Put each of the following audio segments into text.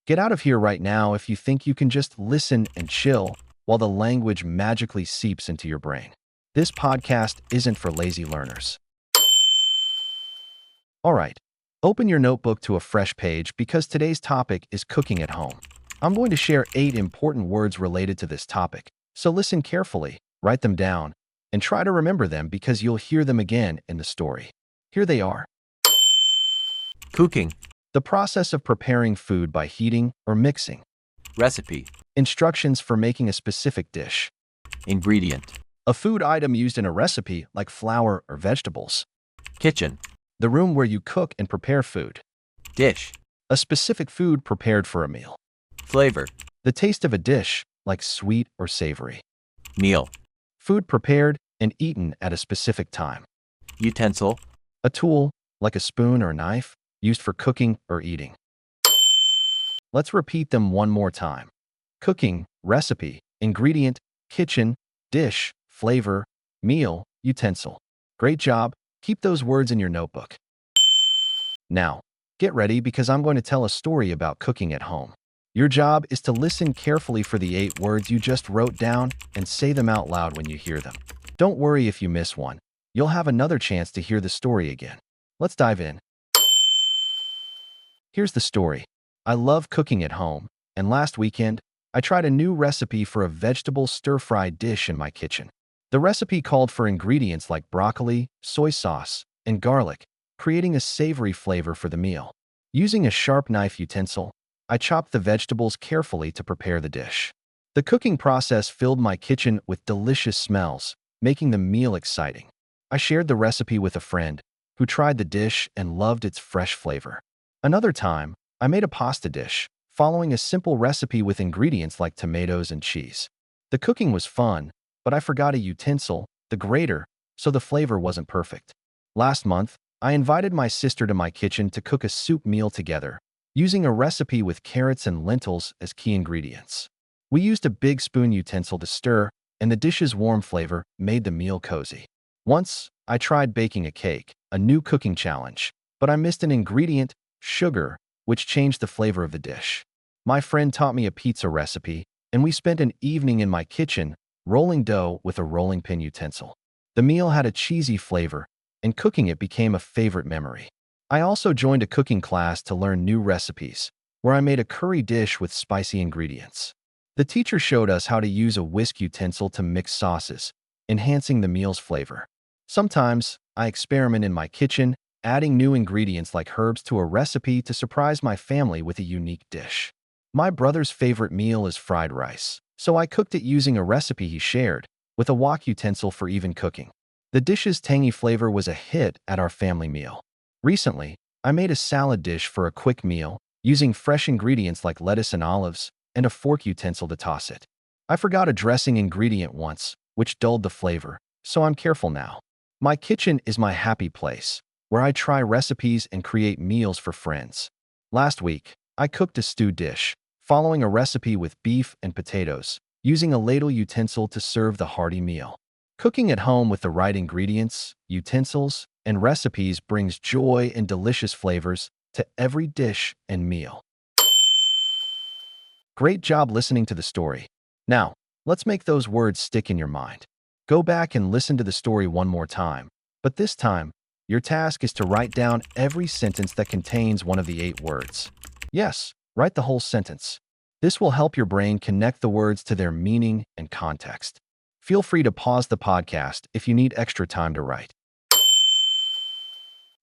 Get out of here right now if you think you can just listen and chill while the language magically seeps into your brain. This podcast isn't for lazy learners. All right, open your notebook to a fresh page because today's topic is cooking at home. I'm going to share 8 important words related to this topic, so listen carefully, write them down, and try to remember them because you'll hear them again in the story. Here they are. Cooking. The process of preparing food by heating or mixing. Recipe. Instructions for making a specific dish. Ingredient. A food item used in a recipe like flour or vegetables. Kitchen. The room where you cook and prepare food. Dish. A specific food prepared for a meal. Flavor. The taste of a dish, like sweet or savory. Meal. Food prepared and eaten at a specific time. Utensil. A tool, like a spoon or knife, used for cooking or eating. Let's repeat them one more time. Cooking, recipe, ingredient, kitchen, dish, flavor, meal, utensil. Great job. Keep those words in your notebook. Now, get ready because I'm going to tell a story about cooking at home. Your job is to listen carefully for the 8 words you just wrote down and say them out loud when you hear them. Don't worry if you miss one. You'll have another chance to hear the story again. Let's dive in. Here's the story. I love cooking at home, and last weekend, I tried a new recipe for a vegetable stir-fried dish in my kitchen. The recipe called for ingredients like broccoli, soy sauce, and garlic, creating a savory flavor for the meal. Using a sharp knife utensil, I chopped the vegetables carefully to prepare the dish. The cooking process filled my kitchen with delicious smells, making the meal exciting. I shared the recipe with a friend who tried the dish and loved its fresh flavor. Another time, I made a pasta dish, following a simple recipe with ingredients like tomatoes and cheese. The cooking was fun, but I forgot a utensil, the grater, so the flavor wasn't perfect. Last month, I invited my sister to my kitchen to cook a soup meal together, using a recipe with carrots and lentils as key ingredients. We used a big spoon utensil to stir, and the dish's warm flavor made the meal cozy. Once, I tried baking a cake, a new cooking challenge, but I missed an ingredient, sugar, which changed the flavor of the dish. My friend taught me a pizza recipe, and we spent an evening in my kitchen rolling dough with a rolling pin utensil. The meal had a cheesy flavor, and cooking it became a favorite memory. I also joined a cooking class to learn new recipes, where I made a curry dish with spicy ingredients. The teacher showed us how to use a whisk utensil to mix sauces, enhancing the meal's flavor. Sometimes, I experiment in my kitchen, adding new ingredients like herbs to a recipe to surprise my family with a unique dish. My brother's favorite meal is fried rice, so I cooked it using a recipe he shared, with a wok utensil for even cooking. The dish's tangy flavor was a hit at our family meal. Recently, I made a salad dish for a quick meal, using fresh ingredients like lettuce and olives, and a fork utensil to toss it. I forgot a dressing ingredient once, which dulled the flavor, so I'm careful now. My kitchen is my happy place, where I try recipes and create meals for friends. Last week, I cooked a stewed dish, following a recipe with beef and potatoes, using a ladle utensil to serve the hearty meal. Cooking at home with the right ingredients, utensils, and recipes brings joy and delicious flavors to every dish and meal. Great job listening to the story. Now, let's make those words stick in your mind. Go back and listen to the story one more time, but this time, your task is to write down every sentence that contains one of the 8 words. Yes, write the whole sentence. This will help your brain connect the words to their meaning and context. Feel free to pause the podcast if you need extra time to write.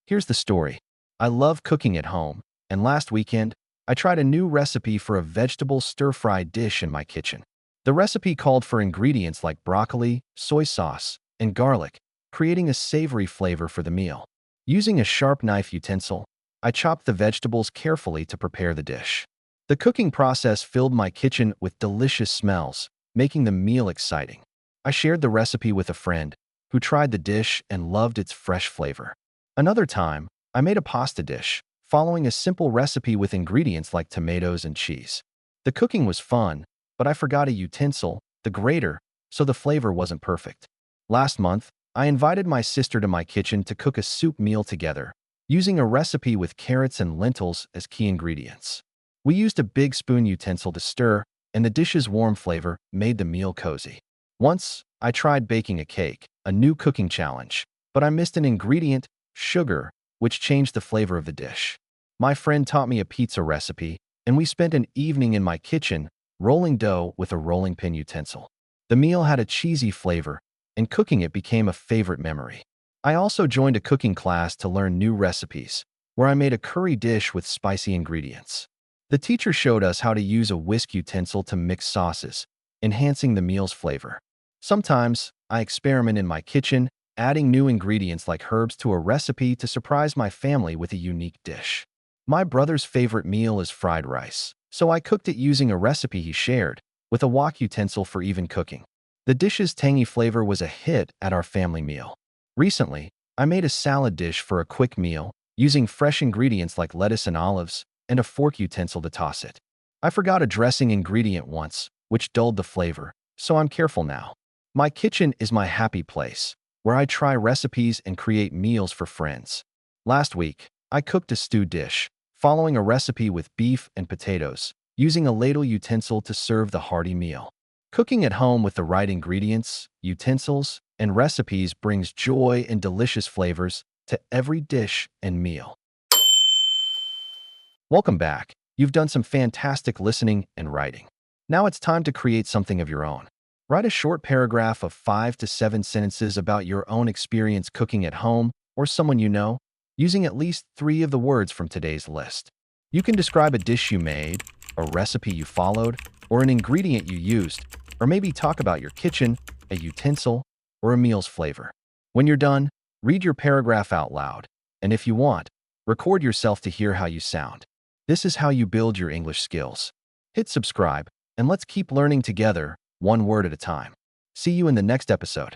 Here's the story. I love cooking at home, and last weekend, I tried a new recipe for a vegetable stir-fried dish in my kitchen. The recipe called for ingredients like broccoli, soy sauce, and garlic, creating a savory flavor for the meal. Using a sharp knife utensil, I chopped the vegetables carefully to prepare the dish. The cooking process filled my kitchen with delicious smells, making the meal exciting. I shared the recipe with a friend who tried the dish and loved its fresh flavor. Another time, I made a pasta dish, following a simple recipe with ingredients like tomatoes and cheese. The cooking was fun, but I forgot a utensil, the grater, so the flavor wasn't perfect. Last month, I invited my sister to my kitchen to cook a soup meal together, using a recipe with carrots and lentils as key ingredients. We used a big spoon utensil to stir, and the dish's warm flavor made the meal cozy. Once, I tried baking a cake, a new cooking challenge, but I missed an ingredient, sugar, which changed the flavor of the dish. My friend taught me a pizza recipe, and we spent an evening in my kitchen rolling dough with a rolling pin utensil. The meal had a cheesy flavor, and cooking it became a favorite memory. I also joined a cooking class to learn new recipes, where I made a curry dish with spicy ingredients. The teacher showed us how to use a whisk utensil to mix sauces, enhancing the meal's flavor. Sometimes, I experiment in my kitchen, adding new ingredients like herbs to a recipe to surprise my family with a unique dish. My brother's favorite meal is fried rice, so I cooked it using a recipe he shared, with a wok utensil for even cooking. The dish's tangy flavor was a hit at our family meal. Recently, I made a salad dish for a quick meal, using fresh ingredients like lettuce and olives, and a fork utensil to toss it. I forgot a dressing ingredient once, which dulled the flavor, so I'm careful now. My kitchen is my happy place, where I try recipes and create meals for friends. Last week, I cooked a stew dish, following a recipe with beef and potatoes, using a ladle utensil to serve the hearty meal. Cooking at home with the right ingredients, utensils, and recipes brings joy and delicious flavors to every dish and meal. Welcome back. You've done some fantastic listening and writing. Now it's time to create something of your own. Write a short paragraph of 5 to 7 sentences about your own experience cooking at home or someone you know, using at least 3 of the words from today's list. You can describe a dish you made, a recipe you followed, or an ingredient you used, or maybe talk about your kitchen, a utensil, or a meal's flavor. When you're done, read your paragraph out loud, and if you want, record yourself to hear how you sound. This is how you build your English skills. Hit subscribe, and let's keep learning together, one word at a time. See you in the next episode.